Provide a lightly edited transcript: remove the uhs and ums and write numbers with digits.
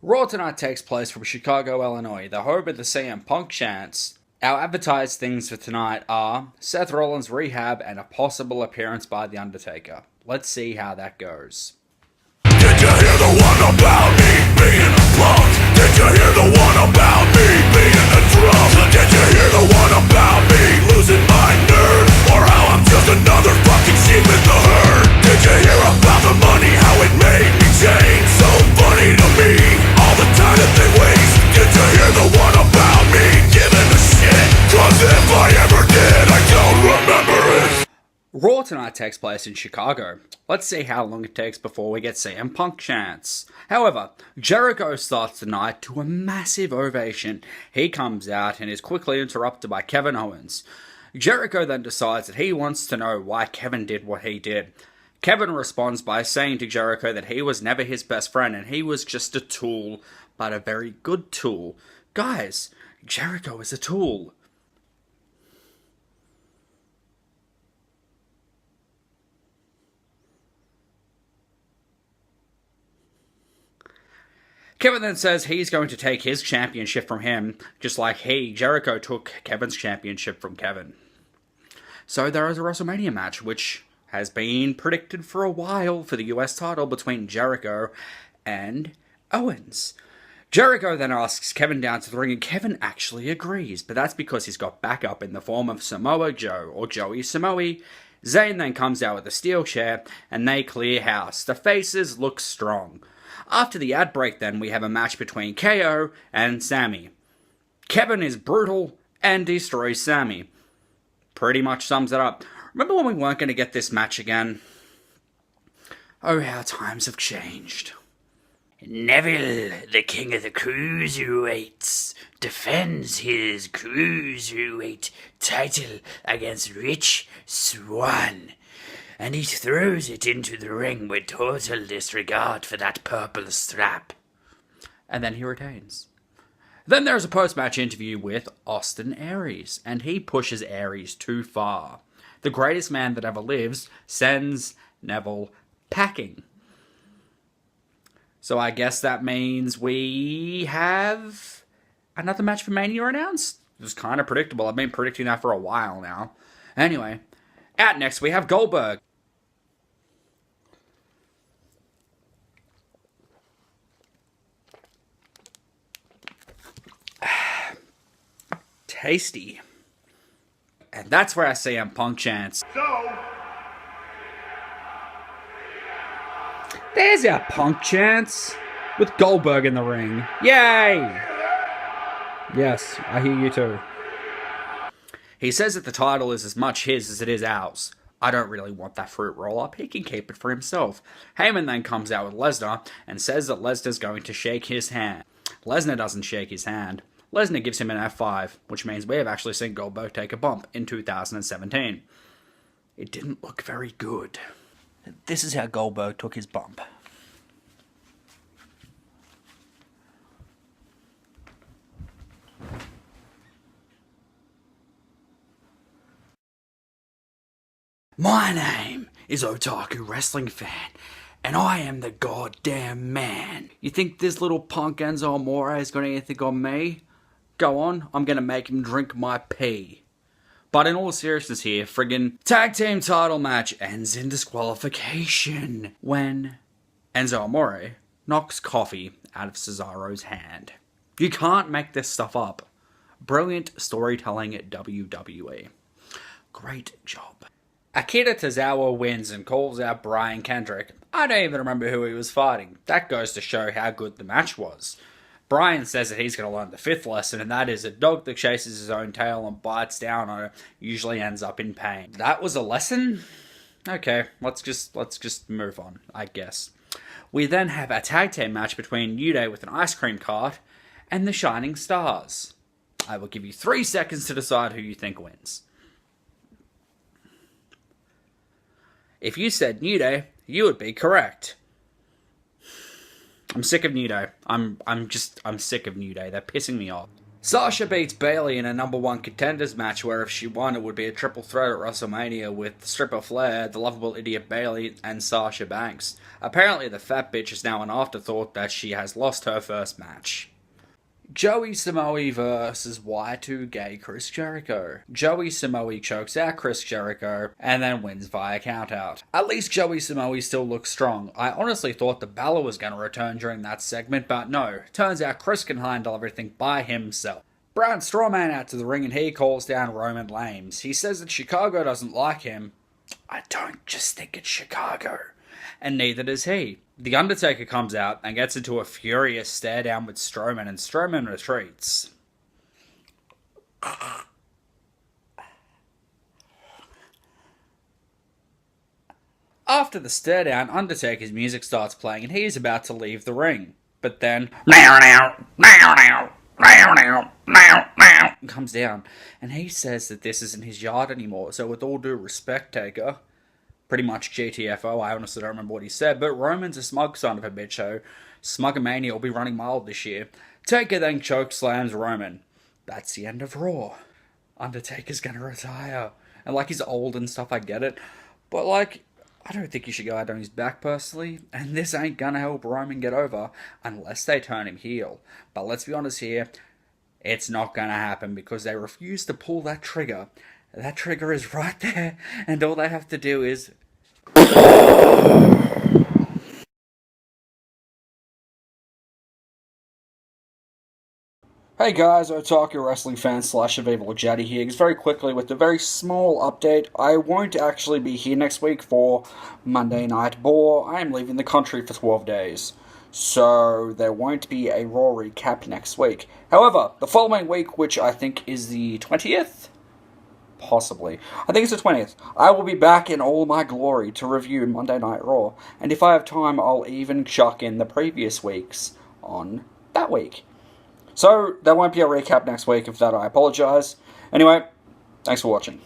Raw tonight takes place from Chicago, Illinois, the home of the CM Punk chants. Our advertised things for tonight are Seth Rollins' rehab and a possible appearance by The Undertaker. Let's see how that goes. Did you hear the one about me being a punk? Did you hear the one about me being a drum? Did you hear the one about me losing my nerve? Or how I'm just another fucking sheep in the herd? Did you hear about the money, how it made me change? So funny to me, all the time that they waste. Did you hear the one about me giving a shit? Cause if I ever did, I don't remember it. Raw tonight takes place in Chicago. Let's see how long it takes before we get CM Punk chants. However, Jericho starts the night to a massive ovation. He comes out and is quickly interrupted by Kevin Owens. Jericho then decides that he wants to know why Kevin did what he did. Kevin responds by saying to Jericho that he was never his best friend and he was just a tool, but a very good tool. Guys, Jericho is a tool. Kevin then says he's going to take his championship from him, just like Jericho, took Kevin's championship from Kevin. So there is a WrestleMania match, which has been predicted for a while for the US title between Jericho and Owens. Jericho then asks Kevin down to the ring, and Kevin actually agrees, but that's because he's got backup in the form of Samoa Joe, or Joey Samoa. Zayn then comes out with a steel chair, and they clear house. The faces look strong. After the ad break then, we have a match between KO and Sami. Kevin is brutal and destroys Sami. Pretty much sums it up. Remember when we weren't going to get this match again? Oh, how times have changed. Neville, the king of the cruiserweights, defends his cruiserweight title against Rich Swann. And he throws it into the ring with total disregard for that purple strap. And then he retains. Then there's a post-match interview with Austin Aries, and he pushes Aries too far. The greatest man that ever lives sends Neville packing. So I guess that means we have another match for Mania announced. It was kind of predictable. I've been predicting that for a while now. Anyway, out next we have Goldberg. Tasty. And that's where I CM Punk chants. So, There's our Punk chants. With Goldberg in the ring. Yay! Yes, I hear you too. He says that the title is as much his as it is ours. I don't really want that fruit roll-up. He can keep it for himself. Heyman then comes out with Lesnar and says that Lesnar's going to shake his hand. Lesnar doesn't shake his hand. Lesnar gives him an F5, which means we have actually seen Goldberg take a bump in 2017. It didn't look very good. This is how Goldberg took his bump. My name is Otaku Wrestling Fan, and I am the goddamn man. You think this little punk Enzo Amore has got anything on me? Go on, I'm gonna make him drink my pee. But in all seriousness here, friggin' tag team title match ends in disqualification when Enzo Amore knocks coffee out of Cesaro's hand. You can't make this stuff up. Brilliant storytelling at WWE. Great job. Akira Tozawa wins and calls out Brian Kendrick. I don't even remember who he was fighting. That goes to show how good the match was. Brian says that he's going to learn the fifth lesson, and that is a dog that chases his own tail and bites down on it usually ends up in pain. That was a lesson? Okay, let's just move on, I guess. We then have a tag team match between New Day with an ice cream cart and the Shining Stars. I will give you 3 seconds to decide who you think wins. If you said New Day, you would be correct. I'm sick of New Day. I'm sick of New Day. They're pissing me off. Sasha beats Bayley in a number one contenders match where if she won it would be a triple threat at WrestleMania with stripper Flair, the lovable idiot Bayley, and Sasha Banks. Apparently the fat bitch is now an afterthought that she has lost her first match. Joey Samoa versus Y2K Chris Jericho. Joey Samoa chokes out Chris Jericho and then wins via countout. At least Joey Samoa still looks strong. I honestly thought the Balor was going to return during that segment, but no. Turns out Chris can handle everything by himself. Braun Strowman out to the ring and he calls down Roman Reigns. He says that Chicago doesn't like him. I don't just think it's Chicago. And neither does he. The Undertaker comes out and gets into a furious stare down with Strowman, and Strowman retreats. After the stare down, Undertaker's music starts playing and he is about to leave the ring. But then comes down and he says that this isn't his yard anymore. So with all due respect, Taker, pretty much GTFO, I honestly don't remember what he said, but Roman's a smug son of a bitch, so Smugomania will be running mild this year. Taker then chokeslams Roman. That's the end of Raw. Undertaker's gonna retire. And like, he's old and stuff, I get it. But like, I don't think he should go out on his back personally, and this ain't gonna help Roman get over unless they turn him heel. But let's be honest here, it's not gonna happen because they refuse to pull that trigger. That trigger is right there, and all they have to do is... Hey guys, Otaku Wrestling fan / Available Jaddy here. Just very quickly with a very small update. I won't actually be here next week for Monday Night Raw. I am leaving the country for 12 days. So there won't be a Raw recap next week. However, the following week, which I think is the 20th? Possibly. I think it's the 20th. I will be back in all my glory to review Monday Night Raw. And if I have time, I'll even chuck in the previous weeks on that week. So, there won't be a recap next week. If that, I apologise. Anyway, thanks for watching.